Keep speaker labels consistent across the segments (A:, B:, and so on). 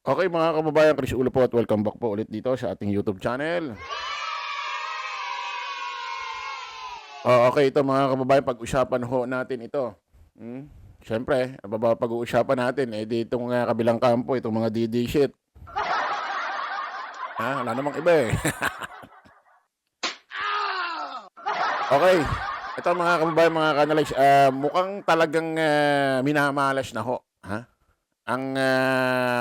A: Okay mga kababayan, Chris Ulo po at welcome back po ulit dito sa ating YouTube channel. Okay, ito mga kababayan, pag-usapan ho natin ito. Siyempre, pag-uusapan natin, ditong kabilang kampo, itong mga DD shit. Wala namang iba eh. Okay, ito mga kababayan, mga kanalays, mukhang talagang minamalas na ho. Ang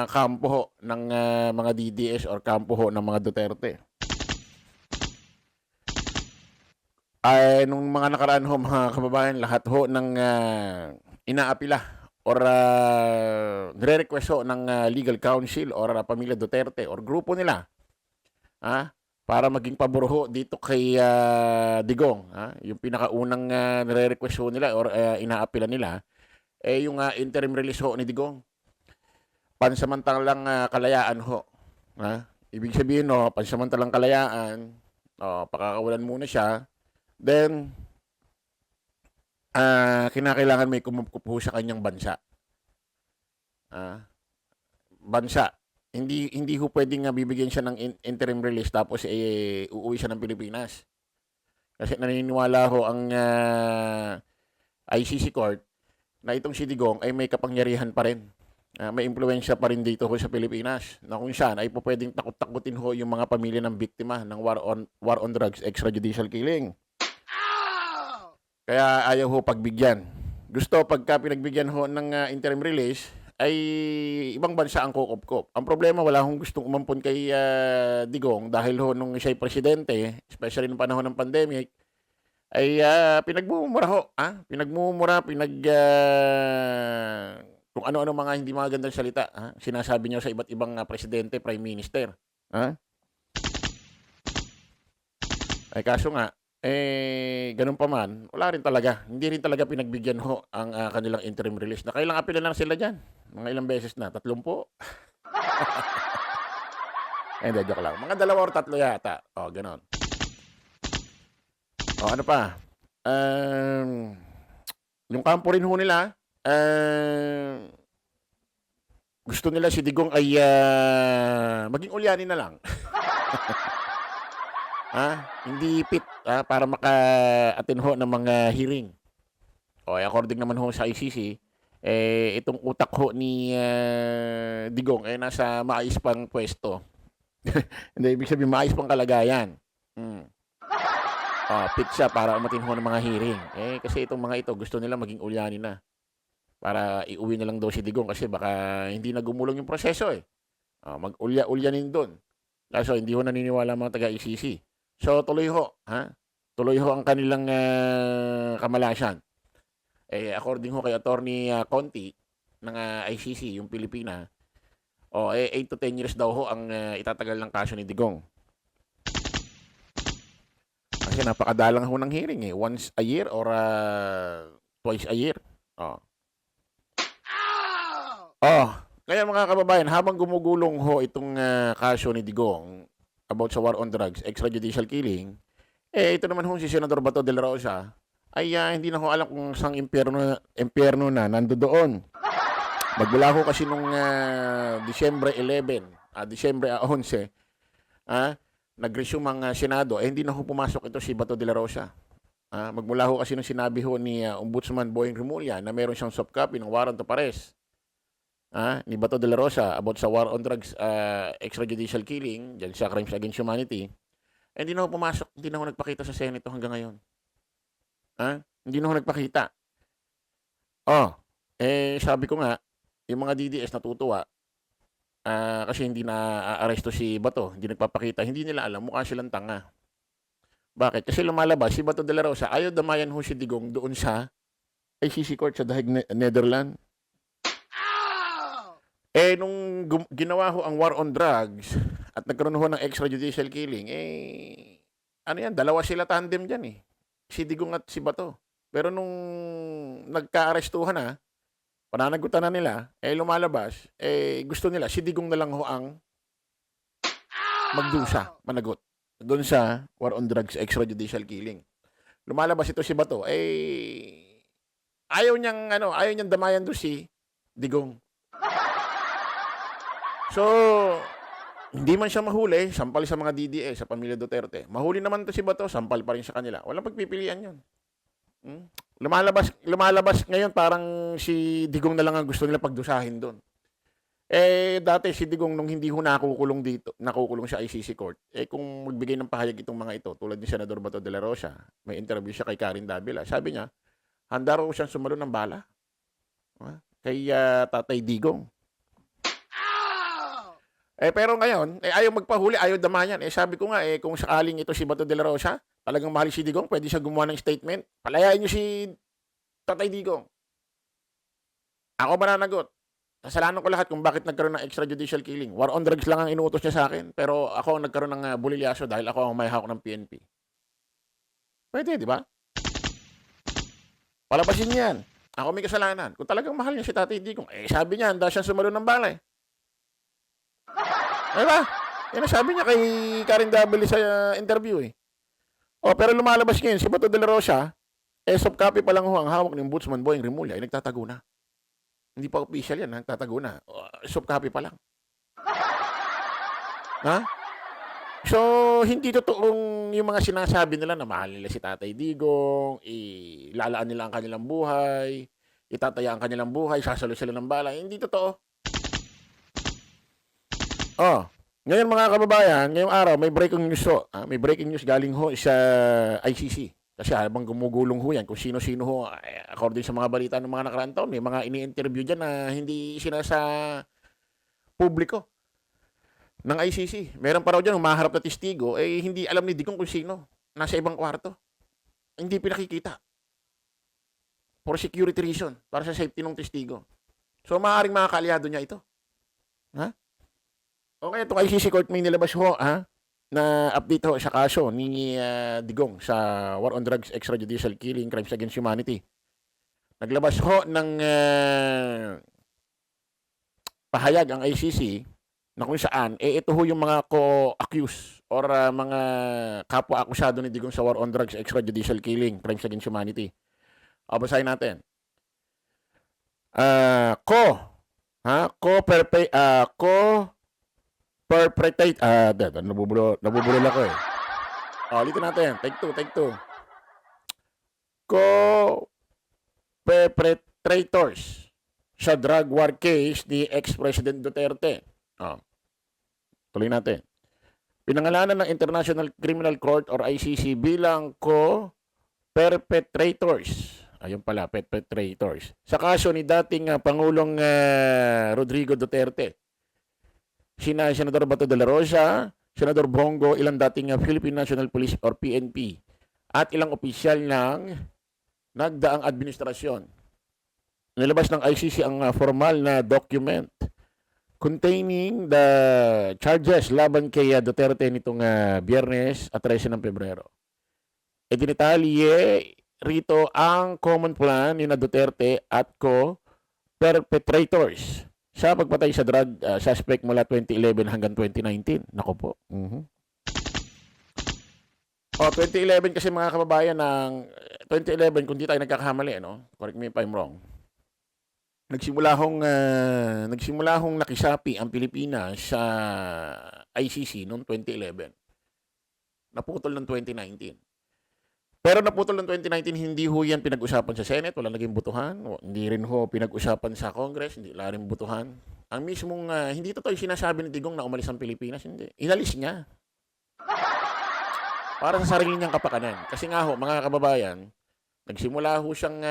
A: kampo ho ng mga DDS or kampo ho ng mga Duterte. Nung mga nakaraan ho mga kababayan, lahat ho ng inaapila or nire-request ho ng legal counsel or pamilya Duterte or grupo nila para maging pabor ho dito kay Digong. Yung pinakaunang nire-request ho nila or inaapila nila yung interim release ho ni Digong. Pansamantalang kalayaan ho. Ibig sabihin no, pansamantalang kalayaan, pakakawalan muna siya. Then, kinakailangan may kumukup ho sa kanyang bansa. Bansa. Hindi ho pwedeng bibigyan siya ng interim release tapos uuwi siya ng Pilipinas. Kasi naniniwala ho ang ICC Court na itong si Digong ay may kapangyarihan pa rin. May impluensya pa rin dito ho sa Pilipinas na kung saan ay po pwedeng takot-takutin ho yung mga pamilya ng biktima ng war on drugs, extrajudicial killing. Kaya ayaw ho pagbigyan. Gusto pagka pinagbigyan ho ng interim release, ay ibang bansa ang kukupkop. Ang problema, wala hong gustong umampon kay Digong dahil ho nung siya'y presidente, especially nung panahon ng pandemic, ay pinagmumura ho. Pinagmumura, kung ano-ano mga hindi magandang salita. Sinasabi niyo sa iba't ibang presidente, prime minister. Ay kaso nga, ganun pa man, wala rin talaga. Hindi rin talaga pinagbigyan ho ang kanilang interim release. Nakailang apela lang sila dyan. Mga ilang beses na? 30? Hindi, joke lang. Mga 2 or 3 yata. Ganon. Ano pa? Yung kampo rin ho nila, gusto nila si Digong ay maging ulyani na lang. Hindi fit para maka-attend ho ng mga hearing. According naman ho sa ICC, itong utak ho ni Digong nasa maayos pang pwesto. Hindi, ibig sabihin maayos pang kalagayan. Fit siya para umatin ho ng mga hearing. Kasi itong mga ito, gusto nila maging ulyani na. Para iuwi na lang daw si Digong kasi baka hindi na gumulong yung proseso eh. Mag-ulya-ulyanin doon. Kaso hindi ho naniniwala mga taga-ICC. So tuloy ho, tuloy ho ang kanilang kamalasan. According ho kay Attorney Conti ng ICC, yung Pilipina, 8 to 10 years daw ho ang itatagal ng kaso ni Digong. Kasi napakadalang ho ng hearing once a year or twice a year. Kaya mga kababayan, habang gumugulong ho itong kaso ni Digong about sa war on drugs, extrajudicial killing, ito naman ho si Senador Bato de la Rosa ay hindi na ho alam kung saan impyerno na nandoon. Magmula ho kasi nung Disyembre 11, Disyembre 11, nag-resume ang Senado, hindi na ho pumasok ito si Bato de la Rosa. Magmula ho kasi nung sinabi ho ni Ombudsman Boying Remulla na meron siyang soft copy ng warrant of arrest ni Bato de la Rosa about sa war on drugs, extrajudicial killing, dyan sa crimes against humanity, hindi na ho pumasok, hindi na ho nagpakita sa Senate hanggang ngayon. Hindi na ho nagpakita. Sabi ko nga, yung mga DDS natutuwa, kasi hindi na aresto si Bato, hindi nagpapakita, hindi nila alam, mukha silang tanga. Bakit? Kasi lumalabas, si Bato de la Rosa, ayaw damayan ho si Digong doon sa ICC Court sa Hague, Netherlands. Nung ginawa ho ang war on drugs at nagkaroon ho ng extrajudicial killing, ano yan, dalawa sila tandem dyan si Digong at si Bato. Pero nung nagka-arestuhan na, pananagutan na nila, lumalabas, gusto nila, si Digong na lang ho ang magdusa, managot, doon sa war on drugs, extrajudicial killing. Lumalabas ito si Bato, ayaw niyang damayan doon si Digong. So, hindi man siya mahuli, sampal sa mga DDA, sa pamilya Duterte. Mahuli naman to si Bato, sampal pa rin sa kanila. Walang pagpipilian yun. Hmm? Lumalabas ngayon parang si Digong na lang ang gusto nila pagdusahin doon. Dati si Digong nung hindi ho nakukulong dito, nakukulong sa ICC Court, kung magbigay ng pahayag itong mga ito, tulad ni Senador Bato de la Rosa, may interview siya kay Karen Davila, sabi niya, handa raw siyang sumalo ng bala kay Tatay Digong. Pero ngayon, ayaw magpahuli, ayaw damayan. Sabi ko nga, kung sakaling ito si Bato de la Rosa, talagang mahal si Digong, pwede siya gumawa ng statement. Palayain niyo si Tatay Digong. Ako mananagot. Kasalanan ko lahat kung bakit nagkaroon ng extrajudicial killing. War on drugs lang ang inuutos niya sa akin, pero ako ang nagkaroon ng bulilyaso dahil ako ang may hawak ng PNP. Pwede, di ba? Palabasin yan. Ako may kasalanan. Kung talagang mahal niya si Tatay Digong, sabi niya, handa siyang sumalo ng bala. Diba? Yan ang sabi niya kay Karen Davila sa interview pero lumalabas ngayon, si Bato de la Rosa, soft copy pa lang ho ang hawak ng Ombudsman Boying Rimulya, nagtatago na. Hindi pa official yan, nagtatago na. Soft copy pa lang. Ha? So, hindi totoong yung mga sinasabi nila na mahal nila si Tatay Digong, ilalaan nila ang kanilang buhay, itataya ang kanilang buhay, sasalo sila ng bala. Hindi totoo. Ngayon mga kababayan, ngayong araw may breaking news may breaking news galing ho sa ICC. Kasi habang gumugulong ho yan, kung sino-sino ho, according sa mga balita ng mga nakaraang taon, may mga ini-interview dyan na hindi sinasa publiko ng ICC. Meron pa raw dyan, humaharap na testigo, hindi alam ni Digong kung sino. Nasa ibang kwarto. Hindi pinakikita. For security reason, para sa safety ng testigo. So, maaaring mga kaalyado niya ito. Ha? Okay, itong ICC Court may nilabas ho, na update ho sa kaso ni Digong sa War on Drugs, Extrajudicial Killing, Crimes Against Humanity. Naglabas ho ng pahayag ang ICC na kung saan, ito ho yung mga co-accused or mga kapwa-akusado ni Digong sa War on Drugs, Extrajudicial Killing, Crimes Against Humanity. Basahin natin. Perpetrate, nabubulol ako ulitin natin. Take two. Co-perpetrators sa drug war case ni ex-President Duterte. Tuloy natin. Pinangalanan ng International Criminal Court or ICC bilang co-perpetrators. Ayun pala, perpetrators. Sa kaso ni dating Pangulong Rodrigo Duterte. Sina Senador Bato de la Rosa, Senador Bongo, ilang dating Philippine National Police or PNP, at ilang opisyal ng nagdaang administrasyon. Nilabas ng ICC ang formal na document containing the charges laban kay Duterte nitong Biyernes at 13 ng Pebrero. Dinitalye rito ang common plan ni Duterte at co-perpetrators sa pagpatay sa drug suspect mula 2011 hanggang 2019. Nako po. 2011 kasi mga kababayan ng 2011, kung di tayo nagkakamali, correct me if I'm wrong, nagsimula hong nakisapi ang Pilipinas sa ICC noong 2011. Naputol ng 2019. Pero naputol ng 2019, hindi ho yan pinag-usapan sa Senate, wala naging butuhan. Hindi rin ho pinag-usapan sa Congress, hindi wala rin butuhan. Ang mismong, hindi totoo yung sinasabi ni Digong na umalis ang Pilipinas, hindi. Inalis niya. Para sa sarili niyang kapakanan. Kasi nga ho, mga kababayan, nagsimula ho siyang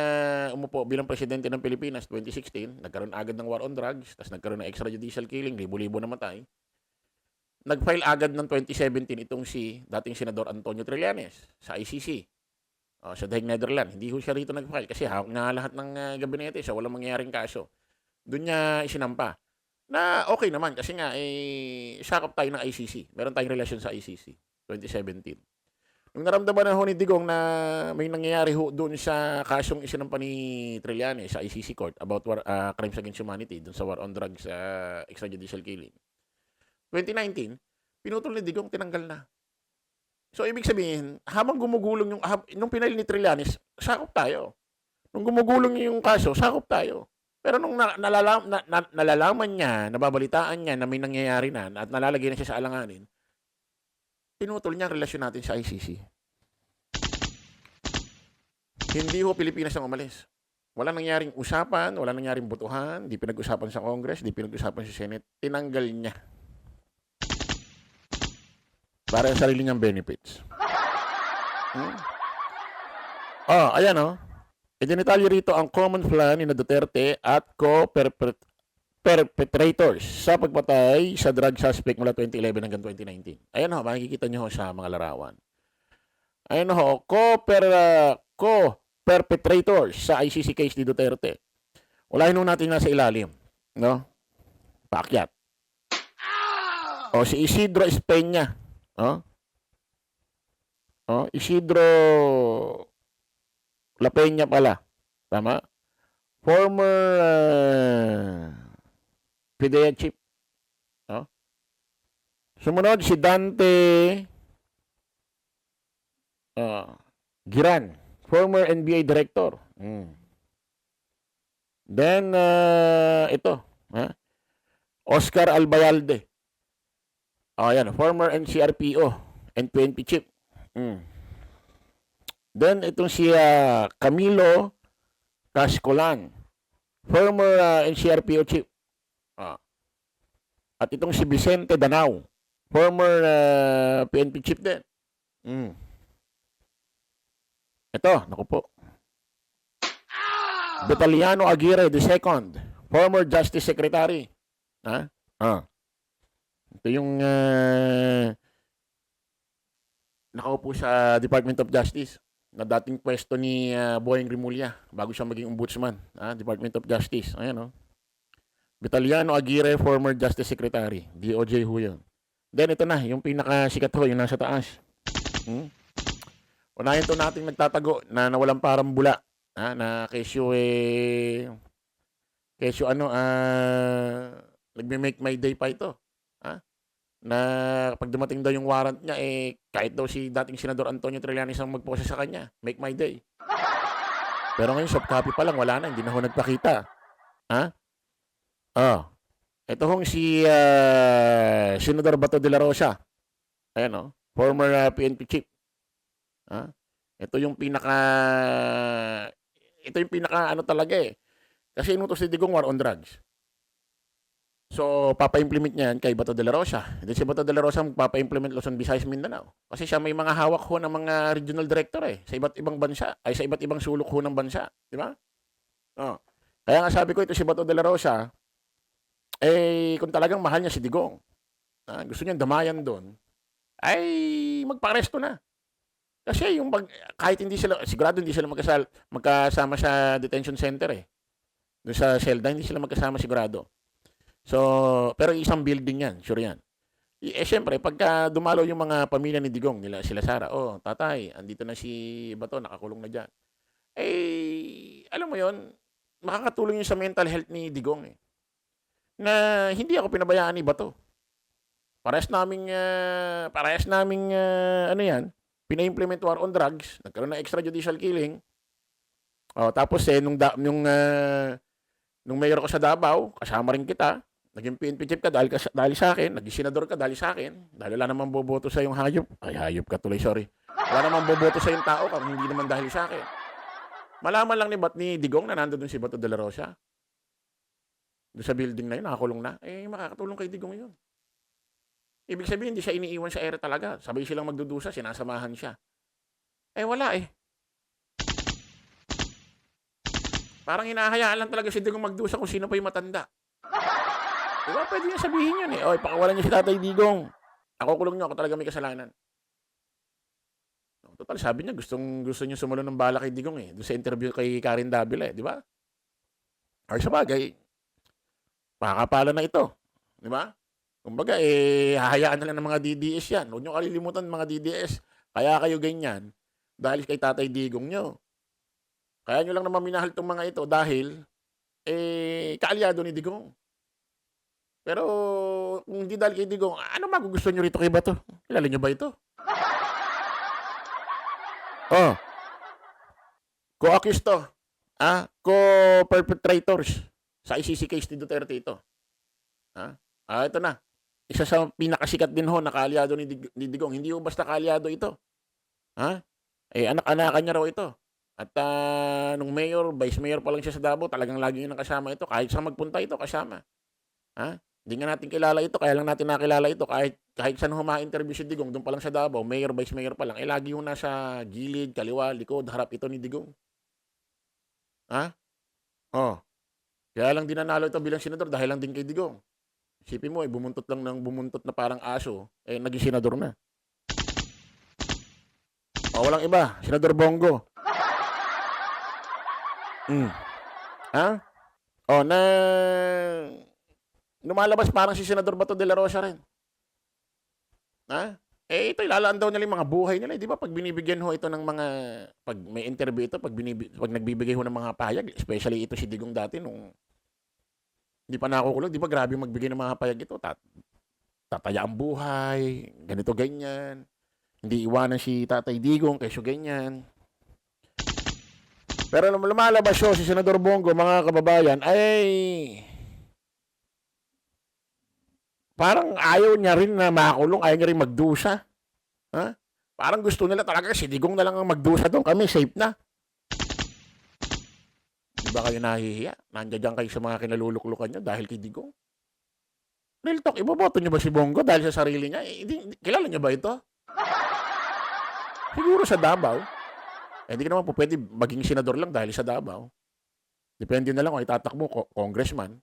A: umupo bilang presidente ng Pilipinas 2016, nagkaroon agad ng war on drugs, tapos nagkaroon ng extrajudicial killing, libo-libo namatay. Nag-file agad ng 2017 itong si dating Senador Antonio Trillanes sa ICC. Sa The Hague, Netherlands. Hindi ho siya rito nag-file kasi hawak na lahat ng gabinete siya, walang mangyayaring kaso. Doon niya isinampa. Na okay naman kasi nga sakop tayo ng ICC. Meron tayong relasyon sa ICC 2017. Nung naramdaman na ho ni Digong na may nangyayari ho doon sa kasong isinampa ni Trillanes sa ICC Court about crimes against humanity doon sa war on drugs, extrajudicial killing. 2019, pinutol ni Digong, tinanggal na. So, ibig sabihin, habang gumugulong nung pinail ni Trillanes, sakop tayo. Nung gumugulong yung kaso, sakop tayo. Pero nung nalalaman niya, nababalitaan niya na may nangyayari na at nalalagay na siya sa alanganin, pinutol niya ang relasyon natin sa ICC. Hindi ho Pilipinas ang umalis. Walang nangyaring usapan, walang nangyaring botohan, di pinag-usapan sa Congress, di pinag-usapan sa Senate. Tinanggal niya para sa sarili niyang benefits. Ayan Idinitalye rito ang common plan ni Duterte at co-perpetrators sa pagpatay sa drug suspect mula 2011 hanggang 2019. Ayan makikita niyo sa mga larawan. Ayan co-perpetrators sa ICC case ni Duterte. Ulahin natin nasa ilalim, no? Paakyat. Si Isidro Espeña, Isidro La Peña pala. Tama? Former PDEA chief. Sumunod si Dante Giran, former NBA director. Then, ito. Oscar Albayalde. Ayan, former NCRPO and PNP chief. Then, itong si Camilo Cascolan, former NCRPO chief. At itong si Vicente Danao, former PNP chief din. Ito, naku po. Betaliano Aguirre II, former Justice Secretary. Ito yung nakaupo sa Department of Justice na dating pwesto ni Boyeng Rimulya bago siya maging ombudsman. Department of Justice. Ayan Betaliano Aguirre, former Justice Secretary. DOJ ho yun. Then ito na, yung pinakasikat ho, yung nasa taas. Unahin to nating nagtatago na nawalang parang bula. Na kesyo nagme-make my day pa ito. Na pag dumating daw yung warrant niya, kahit daw si dating Senador Antonio Trillanes ang magpose sa kanya, make my day. Pero ngayon, soft copy pa lang, wala na, hindi na ho nagpakita. Ito hong si Senador Bato de la Rosa. Ayan former PNP chief. Ito yung pinaka talaga Kasi inutos ni Digong war on drugs. So, papa-implement niyan kay Bato de la Rosa. Then si Bato de la Rosa magpapa-implement Luzon, Visayas, Mindanao. Kasi siya may mga hawak ho ng mga regional director sa iba't ibang bansa, sa iba't ibang sulok ho ng bansa. Di ba? Kaya nga sabi ko ito si Bato de la Rosa, kung talagang mahal niya si Digong, gusto niya damayan doon, ay magpa-aresto na. Kasi kahit hindi sila, sigurado hindi sila magkasama sa detention center Doon sa selda, hindi sila magkasama sigurado. So, pero isang building yan, sure yan. Siyempre, pagka dumalo yung mga pamilya ni Digong, sila Sara, tatay, andito na si Bato, nakakulong na dyan. Alam mo yon, makakatulong yun sa mental health ni Digong na hindi ako pinabayaan ni Bato. Parehas naming pina-implement war on drugs, nagkaroon ng extrajudicial killing. Tapos nung mayor ko sa Davao, kasama rin kita, naging PNP chief ka dahil sa akin, naging senador ka dahil sa akin, dahil wala namang boboto sa yung hayop. Hayop ka tuloy, sorry. Wala namang boboto sa yung tao kung hindi naman dahil sa akin. Malaman lang ni Digong na nandoon si Bato de la Rosa. Doon sa building na yun, nakakulong na. Makakatulong kay Digong yun. Ibig sabihin, hindi siya iniiwan sa ere talaga. Sabay silang magdudusa, sinasamahan siya. Wala Parang hinahayaan lang talaga si Digong magdusa kung sino pa yung matanda. Diba? Pwede niya sabihin yun pakawalan niyo si Tatay Digong. Ako kulong niyo, ako talaga may kasalanan. Total, sabi niya, gusto niya sumulo ng bala kay Digong doon sa interview kay Karen Davila di ba? Or sa bagay, pakakapala na ito. Di ba? Kumbaga, hahayaan na lang ng mga DDS yan. Huwag niyo kalilimutan mga DDS. Kaya kayo ganyan dahil kay Tatay Digong niyo. Kaya nyo lang naman minahal itong mga ito dahil kaalyado ni Digong. Pero kung hindi dahil kay Digong, ano magugustuhan nyo rito kay Bato? Kilala nyo ba ito? Co-accused to. Co-perpetrators. Sa ICC case ni Duterte ito. Ha? Ito na. Isa sa pinakasikat din ho na kaalyado ni Digong. Hindi ho basta kaalyado ito. Ha? Anak-anakan niya raw ito. At nung mayor, vice mayor pa lang siya sa Davao, talagang lagi yun ang kasama ito. Kahit saan magpunta ito, kasama. Ha? Hindi nga natin kilala ito, kaya lang natin nakilala ito. Kahit saan huma-interview si Digong, doon pa lang sa Davao, mayor, vice mayor pa lang. Lagi yun nasa gilid, kaliwa, likod, harap ito ni Digong. Ha? Oh. Kaya lang dinanalo ito bilang senador dahil lang din kay Digong. Isipin mo, bumuntot lang ng bumuntot na parang aso, naging senador na. Walang iba, Senador Bongo. Ha? Na lumalabas parang si Senador Bato de la Rosa rin. Ha? Ito ilalaan daw nila yung mga buhay nila. Di ba pag binibigyan ho ito ng mga, pag may interview ito, pag nagbibigay ho ng mga pahayag, especially ito si Digong dati nung hindi pa nakukulong, di ba grabe magbigay ng mga pahayag ito. Tataya ang buhay, ganito, ganyan. Hindi iwanan si Tatay Digong, kesyo ganyan. Pero lumalabas siya, si Senador Bongo, mga kababayan, ay parang ayaw niya rin na makulong, ayaw niya rin magdusa. Ha? Parang gusto nila talaga si Digong na lang ang magdusa doon. Kami safe na. Di ba kayo nahihiya? Nandiyan kayo sa mga kinaluluklukan nyo dahil kay Digong. Real talk, iboboto niyo ba si Bongo dahil sa sarili niya? Kilala niyo ba ito? Siguro sa Davao. Hindi ka naman po pwede maging senador lang dahil sa Davao. Depende na lang kung itatakbo congressman.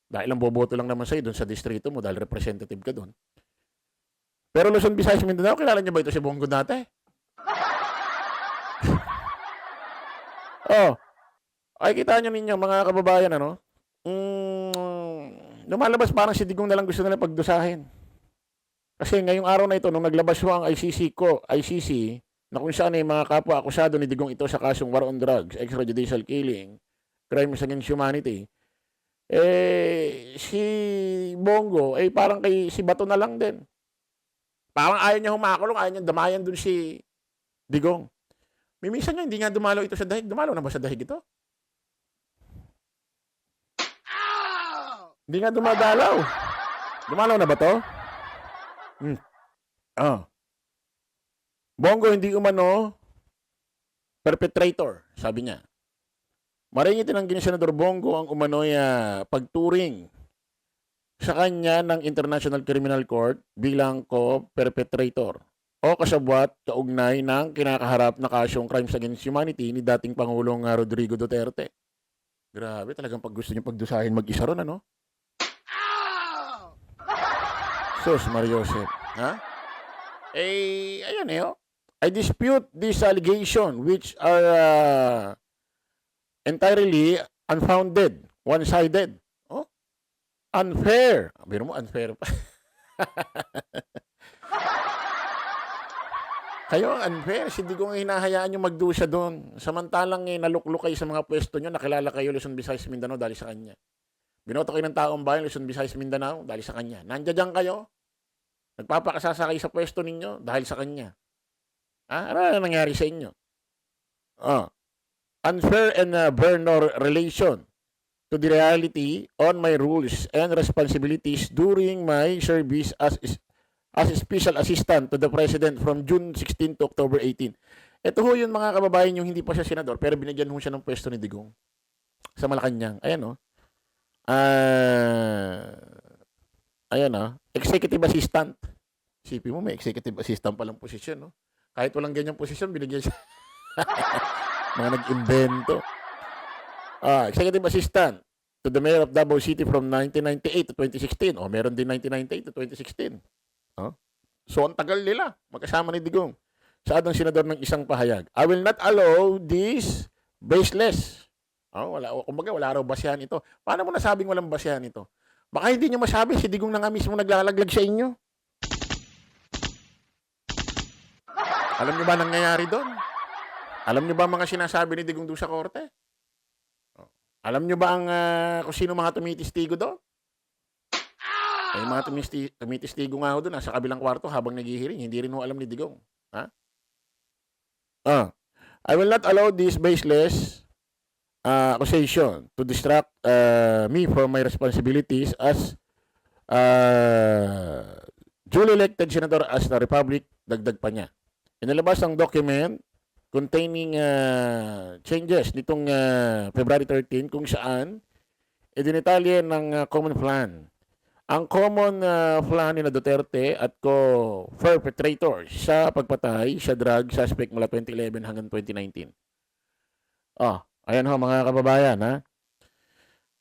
A: Dahil ang boboto lang naman sa'yo doon sa distrito mo dahil representative ka doon. Pero Luzon, Visayas, Mindanao, kilala niyo ba ito si Bongo dati? Ay kita niyo ninyo mga kababayan, ano? Lumalabas parang si Digong na lang gusto nila pagdusahin. Kasi ngayong araw na ito, nung naglabas ho ang ICC, na kung saan ay mga kapwa akusado ni Digong ito sa kasong war on drugs, extrajudicial killing, crimes against humanity, si Bongo, parang kay si Bato na lang din. Parang ayaw niya humakulong, ayaw niya damayan dun si Digong. Mimisan niya, hindi nga dumalo ito sa dahig. Dumalo na ba sa dahig ito? Hindi nga dumadalaw. Dumalaw na ba to? Bongo hindi umano perpetrator, sabi niya. Maring itinanggi ni Senador Bongo ang umano'y pagturing sa kanya ng International Criminal Court bilang co-perpetrator o kasabwat kaugnay ng kinakaharap na kasyong crimes against humanity ni dating Pangulong Rodrigo Duterte. Grabe, talagang pag gusto niyo pagdusahin mag-isa ron, ano? Sus, Mariosep. Ha? Ayan I dispute this allegation which are entirely unfounded, one-sided. Unfair. Biro mo, unfair pa. Kayo ang unfair. Hindi ko nga hinahayaan yung magdusa doon. Samantalang naluklok kayo sa mga pwesto nyo, nakilala kayo Luzon, Visayas, Mindanao dahil sa kanya. Binoto kayo ng taong bayan, Luzon, Visayas, Mindanao dahil sa kanya. Nandiyan kayo. Nagpapakasasa kayo sa pwesto ninyo dahil sa kanya. Ano na nangyari sa inyo? Unfair and burner relation to the reality on my rules and responsibilities during my service as Special Assistant to the President from June 16 to October 18. Ito ho yun mga kababayan yung hindi pa siya senador pero binigyan ho siya ng pwesto ni Digong sa Malacanang. Executive Assistant. Sipin mo, may Executive Assistant palang posisyon, no? Kahit walang ganyang posisyon, binigyan siya. Mga nag-invento. Executive Assistant to the Mayor of Davao City from 1998 to 2016. Meron din 1998 to 2016. So, ang tagal nila. Magkasama ni Digong. Sa adang senador ng isang pahayag. I will not allow this baseless. Kumbaga, wala raw basihan ito. Paano mo nasabing walang basihan ito? Baka hindi nyo masabi, si Digong na nga mismo naglalaglag sa inyo. Alam nyo ba nangyayari doon? Alam nyo ba mga sinasabi ni Digong doon sa korte? Alam nyo ba ang kung sino mga tumitistigo doon? May mga tumitistigo nga doon nasa kabilang kwarto habang naghihiring. Hindi rin ho alam ni Digong. I will not allow this baseless accusation to distract me from my responsibilities as duly elected senator as the Republic, dagdag pa niya. Inilabas ang document containing changes nitong February 13 kung saan idinitalye ng common plan. Ang common plan ni na Duterte at co-perpetrators sa pagpatay sa drug suspect mula 2011 hanggang 2019. Ayan ho mga kababayan ha.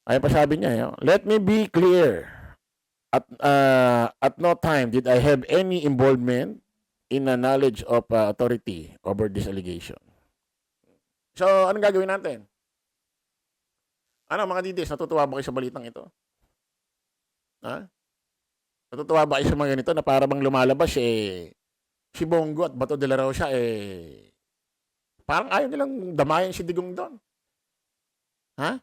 A: Ayan pa sabi niya, let me be clear. At no time did I have any involvement in a knowledge of authority over this allegation. So, anong gagawin natin? Ano mga didis, natutuwa ba kayo sa balitang ito? Ha? Natutuwa ba kayo sa mga ganito na para bang lumalabas si Bongo at Bato de la Rosa parang ayaw nilang damayan si Digong doon. Ha?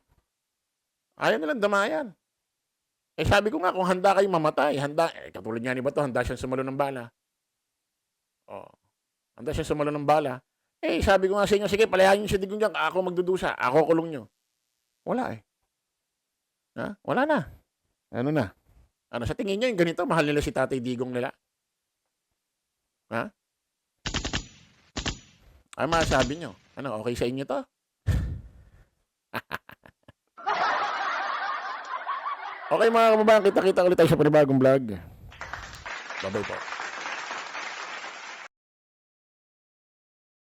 A: Ayaw nilang damayan. Sabi ko nga, kung handa kayong mamatay, katulad nga ni Bato, handa siyang sumalo ng bala. Handa siyang sumalo ng bala. Sabi ko nga sa inyo, sige, palayain niyo si Digong dyan, ako magdudusa, ako kulong niyo. Wala Ha? Wala na. Ano na? Ano, sa tingin niyo, yung ganito, mahal nila si Tatay Digong nila? Ha? Ay, masasabi niyo. Ano, okay sa inyo to? Okay mga kababayan, kita-kita ulit tayo sa panibagong vlog. Bye-bye po.